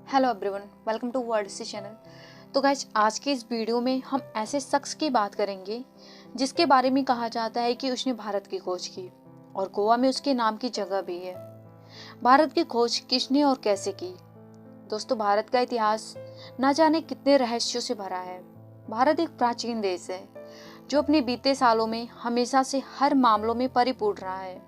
Hello everyone, welcome to World C channel. तो guys, आज के इस वीडियो में हम ऐसे शख्स की बात करेंगे जिसके बारे में कहा जाता है कि उसने भारत की खोज की और गोवा में उसके नाम की जगह भी है। भारत की खोज किसने और कैसे की? दोस्तों, भारत का इतिहास ना जाने कितने रहस्यों से भरा है। भारत एक प्राचीन देश है जो अपने बीते सालों में हमेशा से हर मामलों में परिपूर्ण रहा है।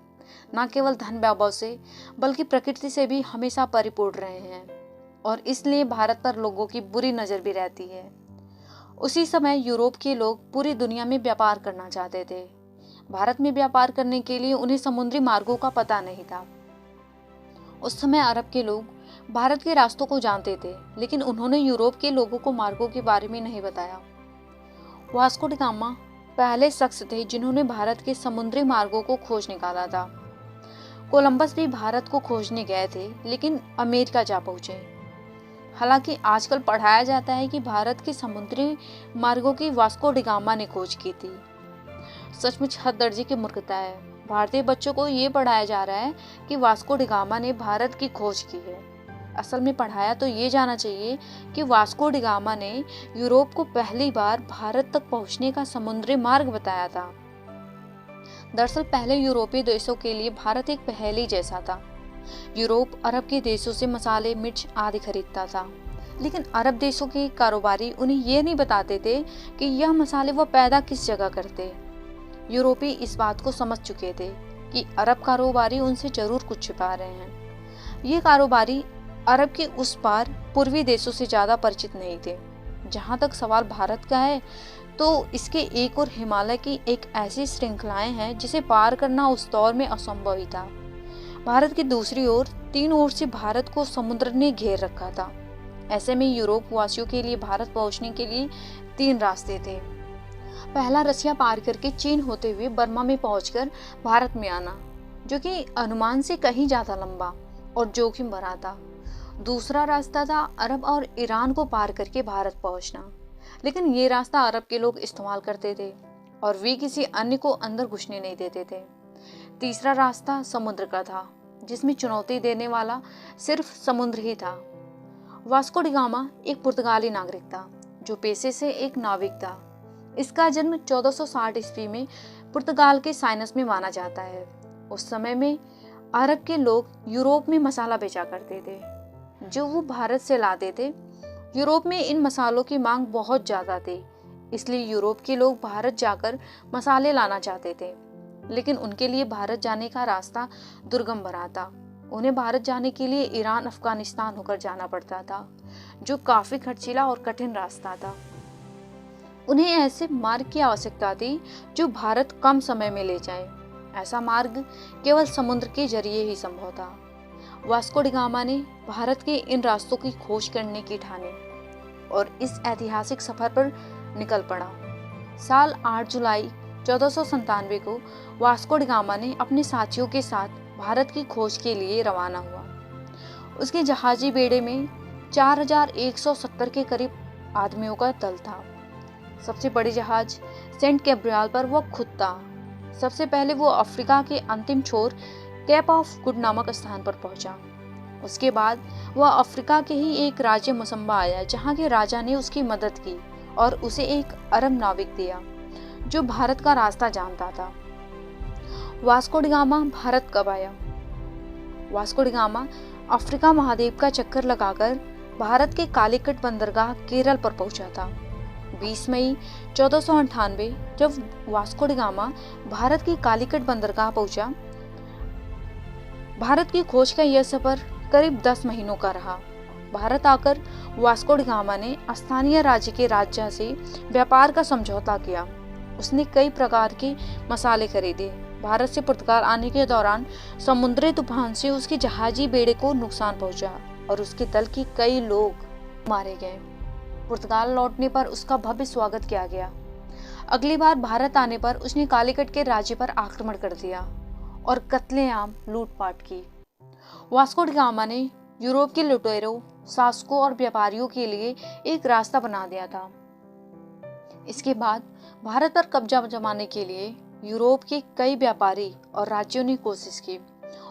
न केवल धन वैभव से बल्कि प्रकृति से भी हमेशा परिपूर्ण रहे हैं और इसलिए भारत पर लोगों की बुरी नज़र भी रहती है। उसी समय यूरोप के लोग पूरी दुनिया में व्यापार करना चाहते थे। भारत में व्यापार करने के लिए उन्हें समुद्री मार्गों का पता नहीं था। उस समय अरब के लोग भारत के रास्तों को जानते थे, लेकिन उन्होंने यूरोप के लोगों को मार्गों के बारे में नहीं बताया। वास्को डी गामा पहले शख्स थे जिन्होंने भारत के समुद्री मार्गों को खोज निकाला था। कोलंबस भी भारत को खोजने गए थे, लेकिन अमेरिका जा पहुंचे। हालांकि आजकल पढ़ाया जाता है कि भारत के समुद्री मार्गों की वास्को डी गामा ने खोज की थी। सचमुच हद दर्जे की मूर्खता है। भारतीय बच्चों को ये पढ़ाया जा रहा है कि वास्को डी गामा ने भारत की खोज की है। असल में पढ़ाया तो ये जाना चाहिए कि वास्को डी गामा ने यूरोप को पहली बार भारत तक पहुंचने का समुद्री मार्ग बताया था। दरअसल पहले यूरोपीय देशों के लिए भारत एक पहेली जैसा था। यूरोप अरब के देशों से मसाले, मिर्च आदि खरीदता था, लेकिन अरब देशों के कारोबारी उन्हें यह नहीं बताते थे कि यह मसाले वह पैदा किस जगह करते। यूरोपी इस बात को समझ चुके थे कि अरब कारोबारी उनसे जरूर कुछ छिपा रहे हैं। ये कारोबारी अरब के उस पार पूर्वी देशों से ज्यादा परिचित नहीं थे। जहाँ तक सवाल भारत का है, तो इसके एक और हिमालय की एक ऐसी श्रृंखलाएं हैं जिसे पार करना उस दौर में असंभव ही था। भारत की दूसरी ओर तीन ओर से भारत को समुद्र ने घेर रखा था। ऐसे में यूरोप वासियों के लिए भारत पहुंचने के लिए तीन रास्ते थे। पहला, रसिया पार करके चीन होते हुए बर्मा में पहुंचकर भारत में आना, जो कि अनुमान से कहीं ज्यादा लंबा और जोखिम भरा था। दूसरा रास्ता था अरब और ईरान को पार करके भारत पहुंचना, लेकिन ये रास्ता अरब के लोग इस्तेमाल करते थे और वे किसी अन्य को अंदर घुसने नहीं देते थे। तीसरा रास्ता समुद्र का था, जिसमें चुनौती देने वाला सिर्फ समुद्र ही था। वास्को डी गामा एक पुर्तगाली नागरिक था जो पेशे से एक नाविक था। इसका जन्म 1460 ईस्वी में पुर्तगाल के साइनस में माना जाता है। उस समय में अरब के लोग यूरोप में मसाला बेचा करते थे जो वो भारत से लाते थे। यूरोप में इन मसालों की मांग बहुत ज्यादा थी, इसलिए यूरोप के लोग भारत जाकर मसाले लाना चाहते थे, लेकिन उनके लिए भारत जाने का रास्ता दुर्गम भरा था। उन्हें भारत जाने के लिए ईरान, अफगानिस्तान होकर जाना पड़ता था, जो काफी खर्चीला और कठिन रास्ता था। उन्हें ऐसे मार्ग की आवश्यकता थी जो भारत कम समय में ले जाए। ऐसा मार्ग केवल समुद्र के जरिए ही संभव था। वास्को डी गामा ने भारत के इन रास्तों की खोज करने की ठानी और इस ऐतिहासिक सफर पर निकल पड़ा। साल 8 जुलाई 1497 को वास्को डी गामा ने अपने साथियों के साथ भारत की खोज के लिए रवाना हुआ। उसके जहाजी बेड़े में 4170 के करीब आदमियों का दल था। सबसे बड़ी जहाज सेंट कैब्रियल पर वह खुद था। सबसे पहले वो अफ्रीका के अंतिम छोर केप ऑफ गुड नामक स्थान पर पहुंचा। उसके बाद वह अफ्रीका के ही एक राज्य मुसम्बा आया, जहां के राजा ने उसकी मदद की और उसे एक अरब नाविक दिया जो भारत का रास्ता जानता था। वास्को डी गामा भारत कब आया? वास्को डी गामा अफ्रीका महाद्वीप का चक्कर लगाकर भारत के कालीकट बंदरगाह केरल पर पहुंचा था। 20 मई 1498 जब वास्को डी गामा भारत की कालीकट बंदरगाह पहुंचा। भारत की खोज का यह सफर करीब 10 महीनों का रहा। भारत आकर वास्को डी गामा ने स्थानीय राज्य के राजा से व्यापार का समझौता किया। उसने कई प्रकार के मसाले खरीदे। भारत से पुर्तगाल आने के दौरान समुद्री तूफान से उसके जहाजी बेड़े को नुकसान पहुंचा और उसके दल के कई लोग मारे गए। पुर्तगाल लौटने पर उसका भव्य स्वागत किया गया। अगली बार भारत आने पर उसने कालीकट के राज्य पर आक्रमण कर दिया और कत्लेआम लूटपाट की। वास्को डी गामा ने यूरोप के लुटेरों, शासकों और व्यापारियों के लिए एक रास्ता बना दिया था। इसके बाद भारत पर कब्जा जमाने के लिए यूरोप के कई व्यापारी और राज्यों ने कोशिश की,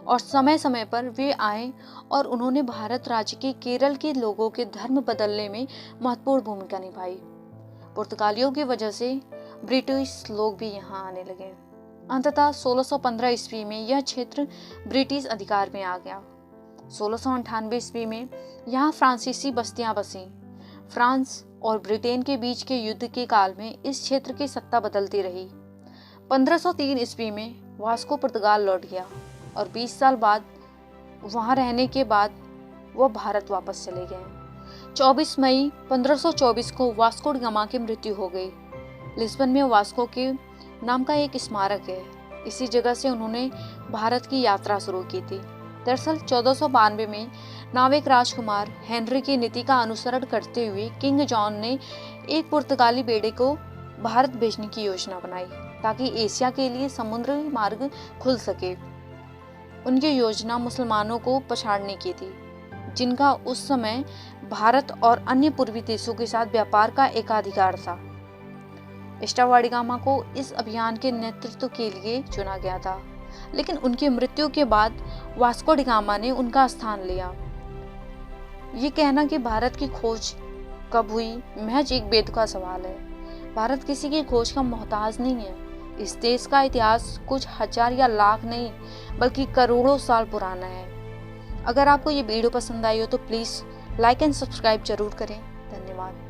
और समय समय पर वे आए और उन्होंने भारत राज्य के केरल के लोगों के धर्म बदलने में महत्वपूर्ण भूमिका निभाई। पुर्तगालियों की वजह से ब्रिटिश लोग भी यहाँ आने लगे। अंततः 1615 ईस्वी में यह क्षेत्र ब्रिटिश अधिकार में आ गया। 1698 ईस्वी में यहाँ फ्रांसीसी बस्तियां बसीं। फ्रांस और ब्रिटेन के बीच के युद्ध के काल में इस क्षेत्र की सत्ता बदलती रही। 1503 ईस्वी में वास्को पुर्तगाल लौट गया और 20 साल बाद वहाँ रहने के बाद वह भारत वापस चले गए। 24 मई 1524 को वास्को डी गामा की मृत्यु हो गई। लिस्बन में वास्को के नाम का एक स्मारक है। इसी जगह से उन्होंने भारत की यात्रा शुरू की थी। दरअसल 1492 में नाविक राजकुमार हेनरी की नीति का अनुसरण करते हुए किंग जॉन ने एक पुर्तगाली बेड़े को भारत भेजने की योजना बनाई ताकि एशिया के लिए समुद्री मार्ग खुल सके। उनकी योजना मुसलमानों को पछाड़ने की थी, जिनका उस समय भारत और अन्य पूर्वी देशों के साथ व्यापार का एकाधिकार था। वास्को डी गामा को इस अभियान के नेतृत्व के लिए चुना गया था, लेकिन उनकी मृत्यु के बाद वास्को डी गामा ने उनका स्थान लिया। ये कहना कि भारत की खोज कब हुई महज एक वेद का सवाल है। भारत किसी की खोज का मोहताज नहीं है। इस देश का इतिहास कुछ हजार या लाख नहीं बल्कि करोड़ों साल पुराना है। अगर आपको ये वीडियो पसंद आई हो तो प्लीज़ लाइक एंड सब्सक्राइब जरूर करें। धन्यवाद।